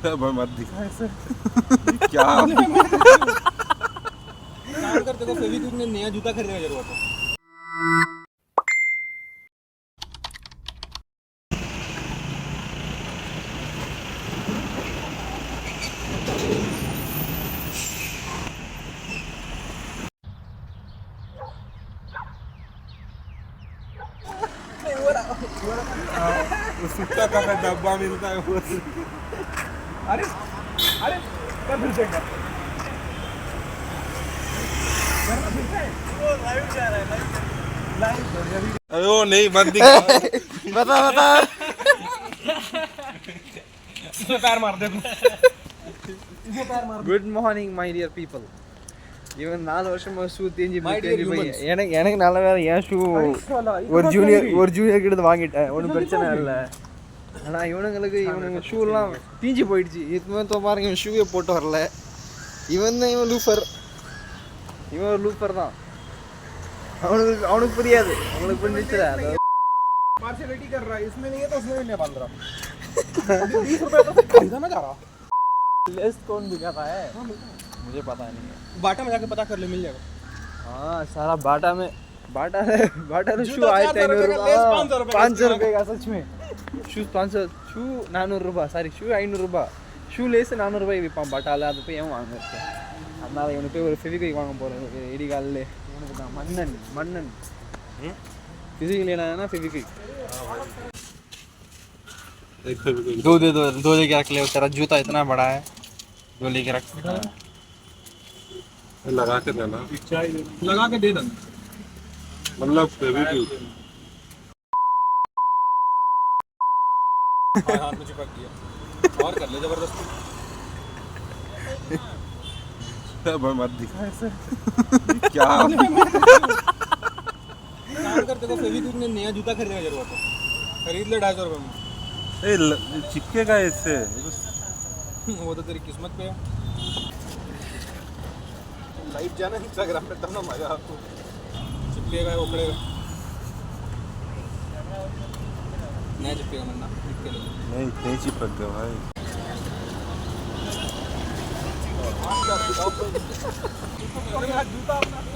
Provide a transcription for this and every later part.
मत दिखा ऐसे। क्या काम करते को फेविक्विक ने नया जूता खरीदने की जरूरत है। सुट्टा का डब्बा मिलता है वो। अरे अरे कर फिर से कर। अरे वो नहीं मत दिखा। बता बता पैर मार दे। Good morning my dear people. இவன் 4 வருஷமா ஷூ தேஞ்சி My dear humans. எனக்கு நல்ல வேலை என் ஷூ ஒரு ஜூனியர் கிட்ட வாங்கிட்டேன், ஒன்றும் பிரச்சனை இல்லை. ஆனால் இவனுங்க ஷூலாம் தீஞ்சு போயிடுச்சு. இப்போ பாருங்க, இவன் ஷூவே போட்டு வரல. இவன் ஒரு லூஃபர் தான். அவனுக்கு புரியாது, அவனுக்கு புரிஞ்சிச்சுல. पार्शियलिटी कर रहा है, इसमें नहीं है तो उसमें भी नहीं बांध रहा। 20 रुपए तो खरीदा ना जा रहा। लेस कौन दिखाता है मुझे पता नहीं है। बाटा में जाके पता कर ले, मिल जाएगा। हाँ सारा बाटा में बाटा तो शू जूता 1500 400 का, लेस 500 रुपए का। 500 रुपए का सच में। शूज 500, शू 400 ரூபாய், சாரி ஷூ 500 ரூபாய். ஷூ லேஸ் 400 ரூபாய் விற்பான் பாட்டாவில். அது போய் ஏன் வாங்க இருக்கேன். அதனால இவனுக்கு போய் ஒரு ஃபெவிக்விக் வாங்க போகிறேன் இடிகாலில். இவனுக்கு தான் மன்னன் फिजिक लेना है ना, फेविक्विक दो लेके रख ले। तेरा जूता इतना बड़ा है, 2 लेके रख। लगा के देना, लगा के दे देना। मतलब फेविक्विक। हाथ में चिपक गया और कर ले जबरदस्ती। मत दिखा ऐसे। क्या काम करते को फेविक्विक ने नया जूता खरीदने की जरूरत है। खरीद ले 250 रुपए में। चिपकेगा इससे। वो तो तेरी किस्मत पे है। लाइव जाना इंस्टाग्राम पे, तब ना मजा आपको। चिपकेगा उखड़ेगा, नया चिपकेगा मरना चिपके ले। नहीं चिपक गया भाई।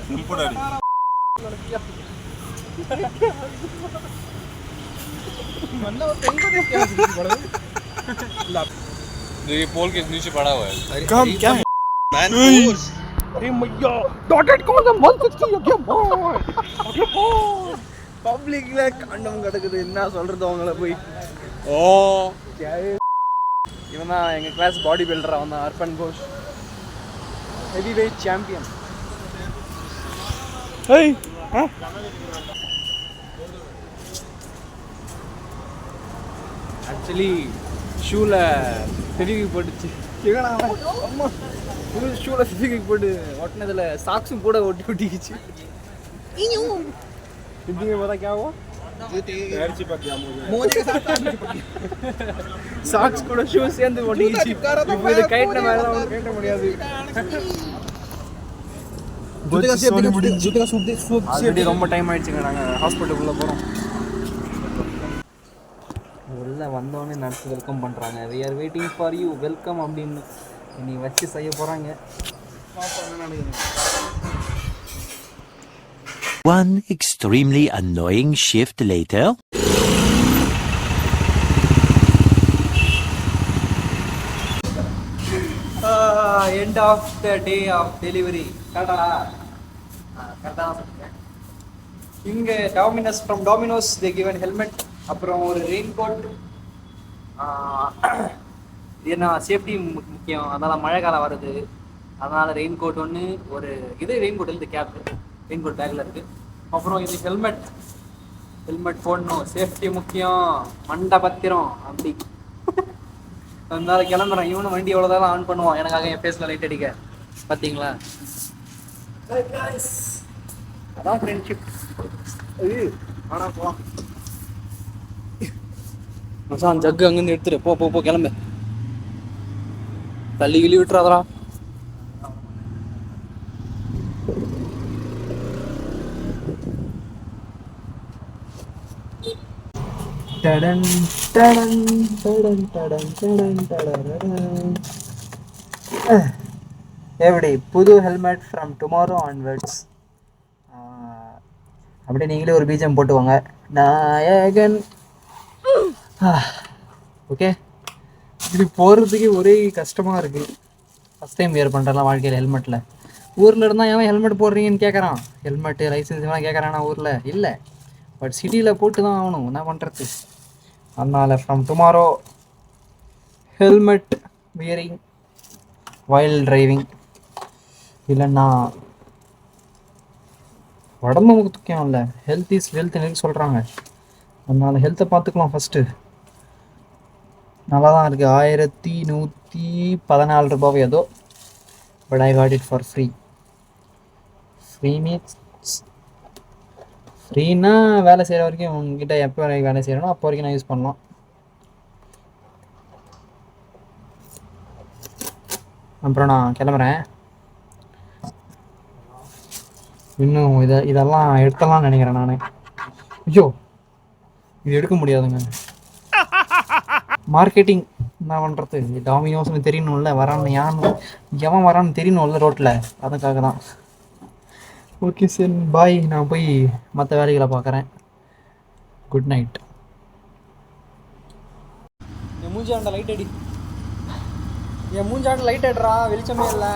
टेम्पोररी मतलब वो तेरे को देख क्या बड़ा देखिए पोल के नीचे पड़ा हुआ है। काम क्या है मैन फोर्स। अरे मैया डॉटेड कॉल द 160 क्या बॉय பப்ளிக்ல கண்டம் கிடக்குது. என்ன சொல்றது அவங்கள போய். ओ இவன் தான் எங்க கிளாஸ் பாடி பில்டர். அவன் தான் Urban Ghosh, heavy weight champion. Actually ஷூவில் ஃபெவிக்விக் போட்டுச்சு. அம்மா ஷூவில் ஃபெவிக்விக் போட்டு ஒட்டினதில் சாக்ஸும் கூட ஒட்டிக்கிச்சு. हिंदी में पता क्या हुआ? पैर चिपक गया मुझे। मोजे के साथ पैर चिपक गया। சாக்ஸ் கூட ஷூ சேர்ந்து ஒட்டிக்கிச்சு. இப்போ இது கைட்டின மாதிரி தான் அவனுக்கு கைட்ட முடியாது. जूते का सूप ஆல்ரெடி ரொம்ப டைம் ஆயிடுச்சுங்க. நாங்கள் ஹாஸ்பிட்டலுக்குள்ளே போகிறோம். உள்ளே வந்தோடனே நர்ஸ் வெல்கம் பண்ணுறாங்க. We are waiting for you, welcome அப்படின்னு நீ வச்சு செய்ய போகிறாங்க. One extremely annoying shift later. End of the day of delivery. கரெக்டாக சொல்லிட்டேன். இங்கே டாமினோஸ் தே கிவன் ஹெல்மெட், அப்புறம் ஒரு ரெயின் கோட். ஏன்னா சேஃப்டி முக்கியம், அதனால் மழை காலம் வருது. அதனால் ரெயின் கோட் ஒன்று, ஒரு இது ரெயின் கோட் இல்லை, கேப் ரெயின் கோட் பேக்கில் இருக்குது. அப்புறம் இது ஹெல்மெட் போடணும், சேஃப்டி முக்கியம், மண்டை பத்திரம் அப்படி. அதனால கிளம்புறேன். இவனும் வண்டி எவ்வளோதான் ஆன் பண்ணுவான் எனக்காக என் ஃபேஸில் லைட் அடிக்க. பார்த்தீங்களா, அதான் ஃப்ரெண்ட்ஷிப். ஆனால் போகலாம். மசான் ஜக்கு அங்கேருந்து எடுத்துரு. போ கிளம்பு. தள்ளி கிளி விட்டுறாதரா. டடன் டடன் டடன் டடன் டடன் டடன். எப்படி புது ஹெல்மெட் ஃப்ரம் டுமாரோ ஆன்வர்ட்ஸ். அப்படியே நீங்களே ஒரு பீஜம் போட்டுவாங்க, நாயகன். ஓகே, இப்படி போகிறதுக்கு ஒரே கஷ்டமாக இருக்குது. ஃபஸ்ட் டைம் வியர் பண்ணுறலாம் வாழ்க்கையில் ஹெல்மெட்டில். ஊரில் இருந்தால் ஏன் ஹெல்மெட் போடுறீங்கன்னு கேட்குறான், ஹெல்மெட்டு லைசன்ஸ் எல்லாம் கேட்குறானா ஊரில் இல்லை. பட் சிட்டியில் போட்டு தான் ஆகணும், என்ன பண்ணுறது. அதனால் from tomorrow helmet wearing while driving. இல்லைன்னா உடம்பு முக்கியம் இல்லை, ஹெல்த் இஸ் வெல்த்னு சொல்கிறாங்க. அதனால் ஹெல்த்தை பார்த்துக்கலாம் ஃபஸ்ட்டு. நல்லா தான் இருக்குது, 1114 ரூபாவோ ஏதோ. But I got it for free. Free means ஃப்ரீன்னா வேலை செய்கிற வரைக்கும் உங்ககிட்ட எப்போ வரைக்கும் வேலை செய்கிறனோ அப்போ வரைக்கும் நான் யூஸ் பண்ணலாம். அப்புறம் நான் கிளம்புறேன். இன்னும் இதெல்லாம் எடுத்தலாம்னு நினைக்கிறேன் நான். ஐயோ, இது எடுக்க முடியாதுங்க. மார்க்கெட்டிங் என்ன பண்ணுறது, டாமினோஸ்னு தெரியணும்ல, வரான்னு எவன் வரான்னு தெரியணும்ல ரோட்டில், அதுக்காக தான். ஓகே சரி, பாய். நான் போய் மற்ற வேலைகளை பார்க்குறேன். Good night. என் மூஞ்சாண்ட லைட் அடி, என் மூஞ்சாண்ட லைட் அடிறா, வெளிச்சமே இல்லை.